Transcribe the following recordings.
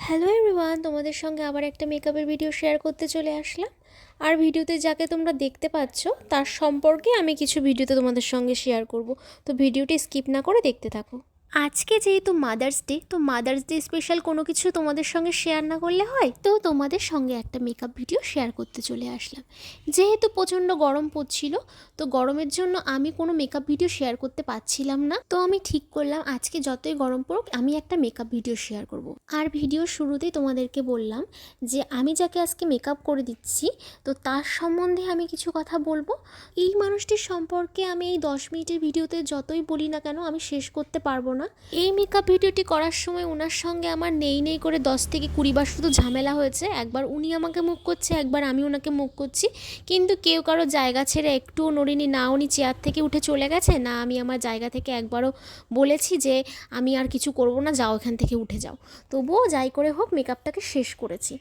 Hello everyone, তোমাদের সঙ্গে আবার একটা মেকআপের ভিডিও শেয়ার করতে চলে আসলাম। আর ভিডিওতে যাকে তোমরা দেখতে পাচ্ছ তার সম্পর্কে আমি কিছু ভিডিওতে তোমাদের সঙ্গে শেয়ার করব। তো ভিডিওটি স্কিপ না করে দেখতে থাকো। আজকে যেহেতু মাদার্স ডে, তো মাদার্স ডে স্পেশাল কোনো কিছু তোমাদের সঙ্গে শেয়ার না করলে হয়, তো তোমাদের সঙ্গে একটা মেকআপ ভিডিও শেয়ার করতে চলে আসলাম। যেহেতু প্রচণ্ড গরম পড়ছিল, তো গরমের জন্য আমি কোনো মেকআপ ভিডিও শেয়ার করতে পারছিলাম না। তো আমি ঠিক করলাম আজকে যতই গরম পড়ুক আমি একটা মেকআপ ভিডিও শেয়ার করব। আর ভিডিওর শুরুতেই তোমাদেরকে বললাম যে আমি যাকে আজকে মেকআপ করে দিচ্ছি, তো তার সম্বন্ধে আমি কিছু কথা বলবো। এই মানুষটির সম্পর্কে আমি এই 10 মিনিটের ভিডিওতে যতই বলি না কেন আমি শেষ করতে পারবো না। এই মেকআপ ভিডিওটি করার সময় ওনার সঙ্গে আমার নেই করে 10 থেকে 20 বার শুধু ঝামেলা হয়েছে। একবার উনি আমাকে মুখ করছে, একবার আমি ওনাকে মুখ করছি, কিন্তু কেউ কারো জায়গা ছেড়ে একটুও নড়িনি। না উনি চেয়ার থেকে উঠে চলে গেছে, না আমি আমার জায়গা থেকে একবারও বলেছি যে আমি আর কিছু করব না, যাও এখান থেকে উঠে যাও। তবুও যাই করে হোক মেকআপটাকে শেষ করেছি।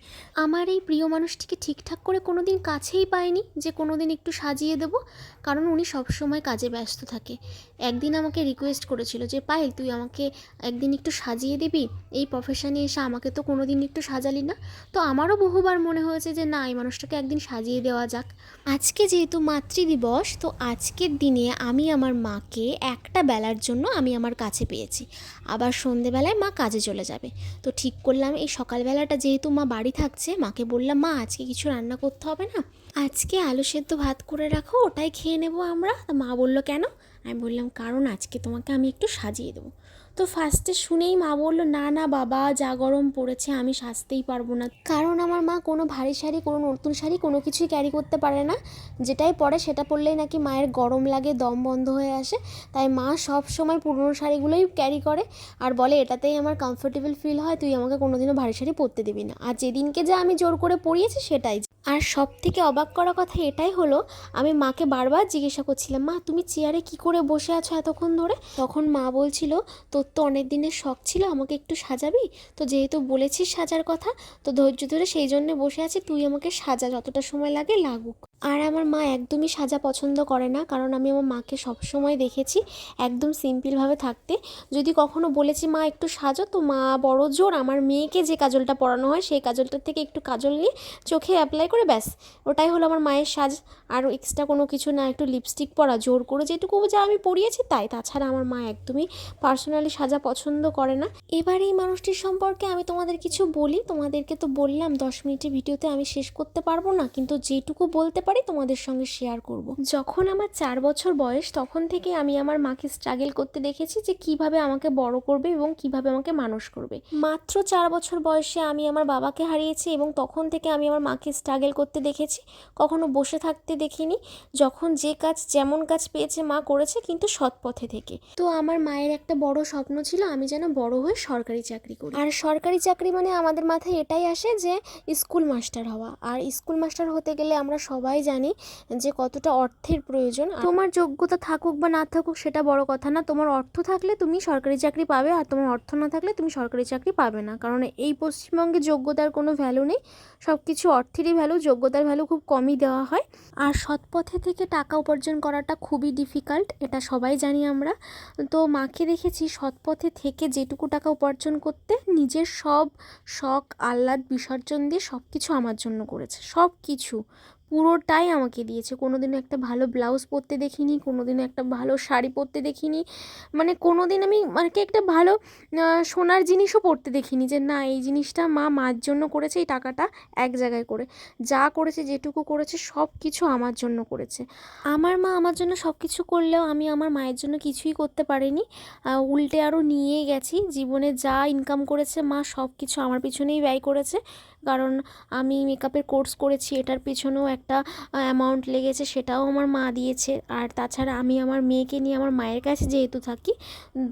আমার এই প্রিয় মানুষটিকে ঠিকঠাক করে কোনো দিন কাছেই পাইনি যে কোনো দিন একটু সাজিয়ে দেবো, কারণ উনি সবসময় কাজে ব্যস্ত থাকে। একদিন আমাকে রিকোয়েস্ট করেছিল যে পায়েল তুই আমাকে একদিন একটু সাজিয়ে দিবি, এই প্রফেশনে এসে আমাকে তো কোনো দিন একটু সাজালি না। তো আমারও বহুবার মনে হয়েছে যে না, এই মানুষটাকে একদিন সাজিয়ে দেওয়া যাক। আজকে যেহেতু মাতৃদিবস, তো আজকের দিনে আমি আমার মাকে একটা বেলার জন্য আমি আমার কাছে পেয়েছি। আবার সন্ধেবেলায় মা কাজে চলে যাবে। তো ঠিক করলাম এই সকালবেলাটা যেহেতু মা বাড়ি থাকছে, মাকে বললাম মা আজকে কিছু রান্না করতে হবে না, আজকে আলু সেদ্ধ ভাত করে রাখো, ওটাই খেয়ে নেবো আমরা। মা বললো কেন? আমি বললাম কারণ আজকে তোমাকে আমি একটু সাজিয়ে দেবো। তো ফার্স্টে শুনেই মা বললো না না বাবা, যা গরম পড়েছে আমি সাজতেই পারবো না, কারণ আমার মা কোনো ভারী শাড়ি, কোনো নতুন শাড়ি কোনো কিছুই ক্যারি করতে পারে না। যেটাই পরে সেটা পরলেই নাকি মায়ের গরম লাগে, দম বন্ধ হয়ে আসে। তাই মা সব সময় পুরনো শাড়িগুলোই ক্যারি করে আর বলে এটাতেই আমার কমফোর্টেবল ফিল হয়, তুই আমাকে কোনোদিনও ভারী শাড়ি পরতে দিবি না। আর যেদিনকে যা আমি জোর করে পরিয়েছি সেটাই। আর সব থেকে অবাক করা কথা এটাই হলো, আমি মাকে বারবার জিজ্ঞাসা করছিলাম মা তুমি চেয়ারে কি করে বসে আছো এতক্ষণ ধরে। তখন মা বলছিল তোর তো অনেক দিনের শখ ছিল আমাকে একটু সাজাবি, তো যেহেতু বলেছিস সাজার কথা, তো ধৈর্য ধরে সেই জন্য বসে আছি, তুই আমাকে সাজা, যতটা সময় লাগে লাগুক। আর আমার মা একদমই সাজা পছন্দ করে না, কারণ আমি আমার মাকে সবসময় দেখেছি একদম সিম্পলভাবে থাকতে। যদি কখনো বলেছি মা একটু সাজো, তো মা বড় জোর আমার মেয়েকে যে কাজলটা পরানো হয় সেই কাজলটার থেকে একটু কাজল নিয়ে চোখে অ্যাপ্লাই করে ব্যাস, ওটাই হলো আমার মায়ের সাজ। আর এক্সট্রা কোনো কিছু না, একটু লিপস্টিক পরা জোর করে যেটুকু যা আমি পরিয়েছি তাই, তাছাড়া আমার মা একদমই পার্সোনালি সাজা পছন্দ করে না। এবার এই মানুষটির সম্পর্কে আমি তোমাদের কিছু বলি। তোমাদেরকে তো বললাম 10 মিনিটের ভিডিওতে আমি শেষ করতে পারবো না, কিন্তু যেটুকু বলতে পারি তোমাদের সঙ্গে শেয়ার করব। যখন আমার 4 বছর বয়স তখন থেকে আমি আমার মাকে স্ট্রাগল করতে দেখেছি যে কিভাবে আমাকে বড় করবে এবং কিভাবে আমাকে মানুষ করবে। মাত্র 4 বছর বয়সে আমি আমার বাবাকে হারিয়েছি এবং তখন থেকে আমি আমার মাকে স্ট্রাগল করতে দেখেছি, কখনো বসে থাকতে দেখিনি। যখন যে কাজ যেমন কাজ পেয়েছে মা করেছে, কিন্তু সৎ পথে থেকে। তো আমার মায়ের একটা বড় স্বপ্ন ছিল আমি যেন বড় হয়ে সরকারি চাকরি করি। আর সরকারি চাকরি মানে আমাদের মাথায় এটাই আসে যে স্কুল মাস্টার হওয়া। আর স্কুল মাস্টার হতে গেলে আমরা সবাই জানি যে কতটা অর্থের প্রয়োজন। তোমার যোগ্যতা থাকুক বা না থাকুক সেটা বড় কথা না, তোমার অর্থ থাকলে তুমি সরকারি চাকরি পাবে, আর তোমার অর্থ না থাকলে তুমি সরকারি চাকরি পাবে না। কারণ এই পশ্চিমবঙ্গে যোগ্যতার কোনো ভ্যালু নেই, সব কিছু অর্থেরই ভ্যালু, যোগ্যতার ভ্যালু খুব কমই দেওয়া হয়। আর সৎ পথে থেকে টাকা উপার্জন করাটা খুবই ডিফিকাল্ট, এটা সবাই জানি আমরা। তো মাকে দেখেছি সৎ পথে থেকে যেটুকু টাকা উপার্জন করতে নিজের সব শখ আহ্লাদ বিসর্জন দিয়ে সব কিছু আমার জন্য করেছে, সব কিছু পুরোটাই আমাকে দিয়েছে। কোনোদিনও একটা ভালো ব্লাউজ পরতে দেখিনি, কোনোদিনও একটা ভালো শাড়ি পরতে দেখিনি, মানে কোনোদিন আমি মানে একটা ভালো সোনার জিনিসও পরতে দেখিনি যে না এই জিনিসটা মা মার জন্য করেছে, এই টাকাটা এক জায়গায় করে। যা করেছে যেটুকু করেছে সব কিছু আমার জন্য করেছে। আমার মা আমার জন্য সব কিছু করলেও আমি আমার মায়ের জন্য কিছুই করতে পারিনি, উল্টে আরও নিয়ে গেছি। জীবনে যা ইনকাম করেছে মা সব কিছু আমার পিছনেই ব্যয় করেছে, কারণ আমি মেকআপের কোর্স করেছি, এটার পেছনেও একটা অ্যামাউন্ট লেগেছে, সেটাও আমার মা দিয়েছে। আর তাছাড়া আমি আমার মেয়েকে নিয়ে আমার মায়ের কাছে যেহেতু থাকি,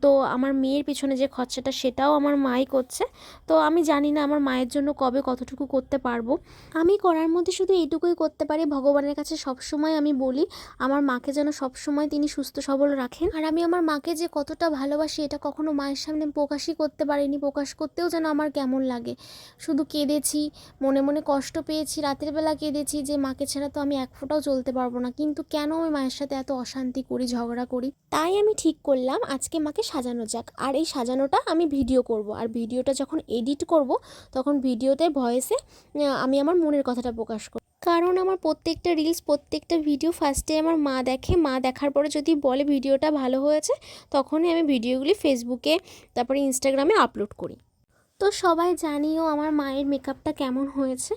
তো আমার মেয়ের পিছনে যে খরচাটা সেটাও আমার মাই করছে। তো আমি জানি না আমার মায়ের জন্য কবে কতটুকু করতে পারবো। আমি করার মধ্যে শুধু এইটুকুই করতে পারি, ভগবানের কাছে সবসময় আমি বলি আমার মাকে যেন সবসময় তিনি সুস্থ সবল রাখেন। আর আমি আমার মাকে যে কতটা ভালোবাসি এটা কখনো মায়ের সামনে প্রকাশই করতে পারিনি, প্রকাশ করতেও যেন আমার কেমন লাগে। শুধু কেঁদেছি, মনে মনে কষ্ট পেয়েছি, রাতের বেলা কেঁদেছি যে মা মাকে ছাড়া তো আমি এক ফোঁটাও চলতে পারবো না, কিন্তু কেন আমি মায়ের সাথে এত অশান্তি করি, ঝগড়া করি। তাই আমি ঠিক করলাম আজকে মাকে সাজানো যাক, আর এই সাজানোটা আমি ভিডিও করব, আর ভিডিওটা যখন এডিট করব তখন ভিডিওতে ভয়েসে আমি আমার মনের কথাটা প্রকাশ করব। কারণ আমার প্রত্যেকটা রিলস, প্রত্যেকটা ভিডিও ফার্স্টে আমার মা দেখে, মা দেখার পরে যদি বলে ভিডিওটা ভালো হয়েছে, তখনই আমি ভিডিওগুলি ফেসবুকে তারপরে ইনস্টাগ্রামে আপলোড করি। তো সবাই জানিও আমার মায়ের মেকআপটা কেমন হয়েছে।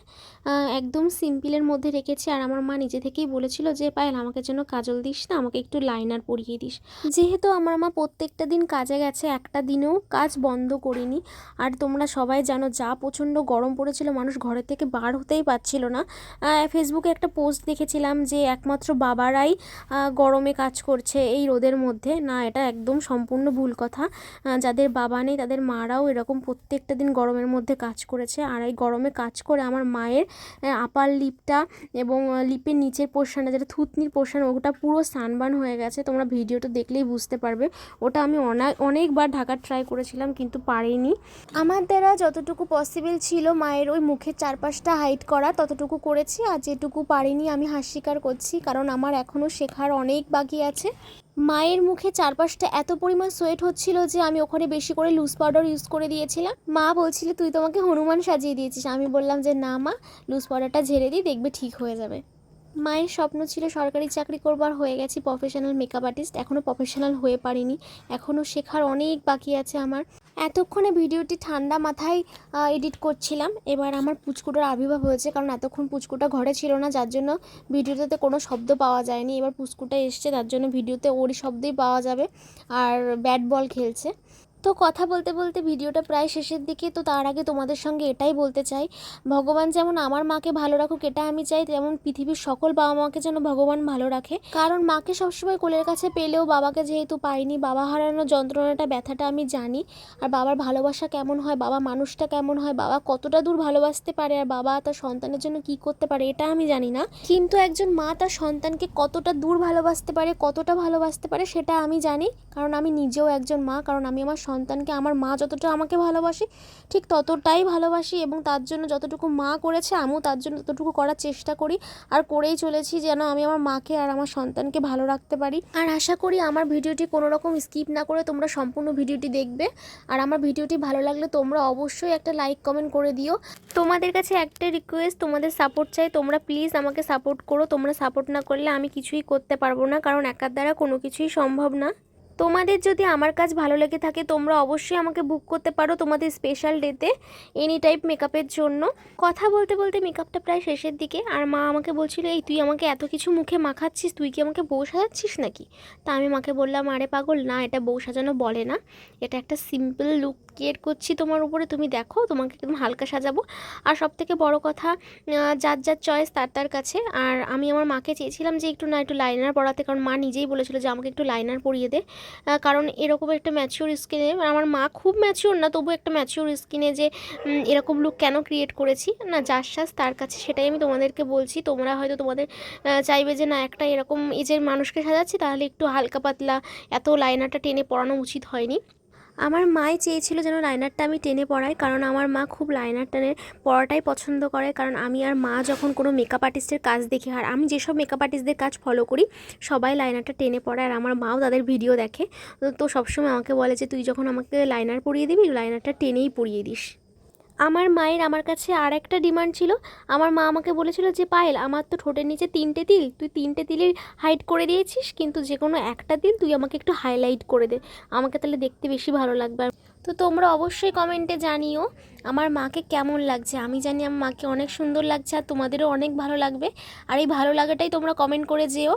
একদম সিম্পলের মধ্যে রেখেছি, আর আমার মা নিজে থেকেই বলেছিল যে পায়েল আমাকে যেন কাজল দিস না, আমাকে একটু লাইনার পরিয়ে দিস। যেহেতু আমার মা প্রত্যেকটা দিন কাজে গেছে, একটা দিনেও কাজ বন্ধ করিনি। আর তোমরা সবাই জানো যা প্রচণ্ড গরম পড়েছিল, মানুষ ঘরের থেকে বার হতেই পারছিল না। ফেসবুকে একটা পোস্ট দেখেছিলাম যে একমাত্র বাবারাই গরমে কাজ করছে এই রোদের মধ্যে। না, এটা একদম সম্পূর্ণ ভুল কথা। যাদের বাবা নেই তাদের মারাও এরকম প্রত্যেকটা দিন গরমের মধ্যে কাজ করেছে। আর এই গরমে কাজ করে আমার মায়ের আপার লিপটা এবং লিপের নিচের পোর্শনটা, যেটা থুতনির পোর্শন, ওটা পুরো সানবার্ন হয়ে গেছে। তোমরা ভিডিওটা দেখলেই বুঝতে পারবে। ওটা আমি অনেকবার ঢাকার ট্রাই করেছিলাম কিন্তু পারিনি। আমার দ্বারা যতটুকু পসিবল ছিল মায়ের ওই মুখের চারপাশটা হাইড করা, ততটুকু করেছি। আর যেটুকু পারিনি আমি হাত স্বীকার করছি, কারণ আমার এখনও শেখার অনেক বাকি আছে। মায়ের মুখে চারপাশটা এত পরিমাণ সোয়েট হচ্ছিল যে আমি ওখানে বেশি করে লুজ পাউডার ইউজ করে দিয়েছিলাম। মা বলছিল তুই তোমাকে হনুমান সাজিয়ে দিয়েছিস। আমি বললাম যে না মা, লুজ পাউডারটা ঝেড়ে দিই, দেখবে ঠিক হয়ে যাবে। মায়ের স্বপ্ন ছিল সরকারি চাকরি করবার, হয়ে গেছি প্রফেশনাল মেকআপ আর্টিস্ট। এখনও প্রফেশনাল হয়ে পারিনি, এখনও শেখার অনেক বাকি আছে আমার। এতক্ষণে ভিডিওটি ঠান্ডা মাথায় এডিট করছিলাম। এবার আমার পুচকুটার আবির্ভাব হয়েছে, কারণ এতক্ষণ পুচকুটা ঘরে ছিল না, যার জন্য ভিডিওতে কোনো শব্দ পাওয়া যায়নি। এবার পুচকুটা এসছে, তার জন্য ভিডিওতে ওরই শব্দই পাওয়া যাবে। আর ব্যাট বল খেলছে। তো কথা বলতে বলতে ভিডিওটা প্রায় শেষের দিকে। তো তার আগে তোমাদের সঙ্গে এটাই বলতে চাই, ভগবান যেমন আমার মাকে ভালো রাখুক এটা আমি চাই, তেমন পৃথিবীর সকল বাবা মাকে যেন ভগবান ভালো রাখে। কারণ মাকে সবসময় কোলের কাছে পেলেও বাবাকে যেহেতু পাইনি, বাবা হারানোর যন্ত্রণাটা, ব্যথাটা আমি জানি। আর বাবার ভালোবাসা কেমন হয়, বাবা মানুষটা কেমন হয়, বাবা কতটা দূর ভালোবাসতে পারে, আর বাবা তার সন্তানের জন্য কি করতে পারে এটা আমি জানি না। কিন্তু একজন মা তার সন্তানকে কতটা দূর ভালোবাসতে পারে, কতটা ভালোবাসতে পারে সেটা আমি জানি। কারণ আমি নিজেও একজন মা। কারণ আমি আমার সন্তানকে আমার মা যতটা আমাকে ভালোবাসি ঠিক ততটাই ভালোবাসি, এবং তার জন্য যতটুকু মা করেছে আমিও তার জন্য ততটুকু করার চেষ্টা করি, আর করেই চলেছি, যেন আমি আমার মাকে আর আমার সন্তানকে ভালো রাখতে পারি। আর আশা করি আমার ভিডিওটি কোনো রকম স্কিপ না করে তোমরা সম্পূর্ণ ভিডিওটি দেখবে। আর আমার ভিডিওটি ভালো লাগলে তোমরা অবশ্যই একটা লাইক কমেন্ট করে দিও। তোমাদের কাছে একটা রিকোয়েস্ট, তোমাদের সাপোর্ট চাই। তোমরা প্লিজ আমাকে সাপোর্ট করো। তোমরা সাপোর্ট না করলে আমি কিছুই করতে পারবো না, কারণ একার দ্বারা কোনো কিছুই সম্ভব না। তোমাদের যদি আমার কাজ ভালো লেগে থাকে তোমরা অবশ্যই আমাকে বুক করতে পারো তোমাদের স্পেশাল ডেতে এনি টাইপ মেকআপের জন্য। কথা বলতে বলতে মেকআপটা প্রায় শেষের দিকে, আর মা আমাকে বলছিল এই তুই আমাকে এত কিছু মুখে মাখাচ্ছিস, তুই কি আমাকে বউ সাজাচ্ছিস নাকি? তা আমি মাকে বললাম আরে পাগল না, এটা বউ সাজানো বলে না, এটা একটা সিম্পল লুক ক্রিয়েট করছি তোমার উপরে, তুমি দেখো তোমাকে একদম হালকা সাজাবো। আর সব থেকে বড় কথা, যার যার চয়েস তার তার কাছে। আর আমি আমার মাকে চেয়েছিলাম যে একটু লাইনার পরাতে, কারণ মা নিজেই বলেছিল যে আমাকে একটু লাইনার পরিয়ে দে। কারণ এরকম একটা ম্যাচিওর স্কিনে, আমার মা খুব ম্যাচিওর না, তবু একটা ম্যাচিওর স্কিনে যে এরকম লুক কেন ক্রিয়েট করেছি না, যার সাজ তার কাছে, সেটাই আমি তোমাদেরকে বলছি। তোমরা হয়তো তোমাদের চাইবে যে না একটা এরকম এজের মানুষকে সাজাচ্ছি, তাহলে একটু হালকা পাতলা, এত লাইনারটা টেনে পরানো উচিত হয়নি। আমার মাই চেয়েছিল যেন লাইনারটা আমি টেনে পরাই, কারণ আমার মা খুব লাইনার টেনে পরাটাই পছন্দ করে। কারণ আমি আর মা যখন কোনো মেকআপ আর্টিস্টের কাজ দেখি, আর আমি যেসব মেকআপ আর্টিস্টদের কাজ ফলো করি সবাই লাইনারটা টেনে পরায়, আর আমার মাও তাদের ভিডিও দেখে। তো সবসময় আমাকে বলে যে তুই যখন আমাকে লাইনার পরিয়ে দিবি লাইনারটা টেনেই পরিয়ে দিস। আমার মায়ের আমার কাছে আর একটা ডিমান্ড ছিল। আমার মা আমাকে বলেছিল যে পায়েল আমার তো ঠোঁটের নিচে 3টে তিল, তুই 3টে তিলের হাইড করে দিয়েছিস, কিন্তু যে কোনো একটা তিল তুই আমাকে একটু হাইলাইট করে দে, আমাকে তাহলে দেখতে বেশি ভালো লাগবে। তো তোমরা অবশ্যই কমেন্টে জানিও আমার মাকে কেমন লাগছে। আমি জানি আমার মাকে অনেক সুন্দর লাগছে, আর তোমাদেরও অনেক ভালো লাগবে। আর এই ভালো লাগাটাই তোমরা কমেন্ট করে যেও।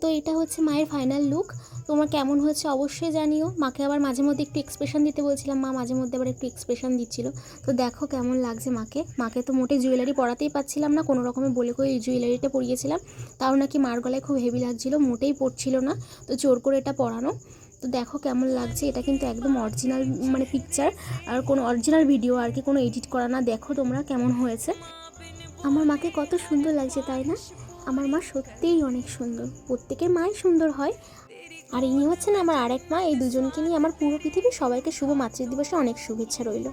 তো এটা হচ্ছে মায়ের ফাইনাল লুক। তোমার কেমন হয়েছে অবশ্যই জানিও। মাকে আবার মাঝে মধ্যে একটু এক্সপ্রেশন দিতে বলছিলাম, মা মাঝে মধ্যে আবার একটু এক্সপ্রেশন দিচ্ছিল। তো দেখো কেমন লাগছে মাকে। মাকে তো মোটে জুয়েলারি পরাতেই পারছিলাম না, কোনো রকমে বলে করে এই জুয়েলারিটা পরিয়েছিলাম, তাও নাকি মার গলায় খুব হেভি লাগছিলো, মোটেই পড়ছিল না, তো জোর করে এটা পরানো। তো দেখো কেমন লাগছে। এটা কিন্তু একদম অরিজিনাল মানে পিকচার, আর কোনো অরিজিনাল ভিডিও আর কি, কোনো এডিট করা না। দেখো তোমরা কেমন হয়েছে। আমার মাকে কত সুন্দর লাগছে তাই না? আমার মা সত্যিই অনেক সুন্দর, প্রত্যেকের মাই সুন্দর হয়। আর ইনি হচ্ছেন আমার আরেক মা। এই দুজনকে নিয়ে আমার পুরো পৃথিবী। সবাইকে শুভ মাতৃদিবসে অনেক শুভেচ্ছা রইল।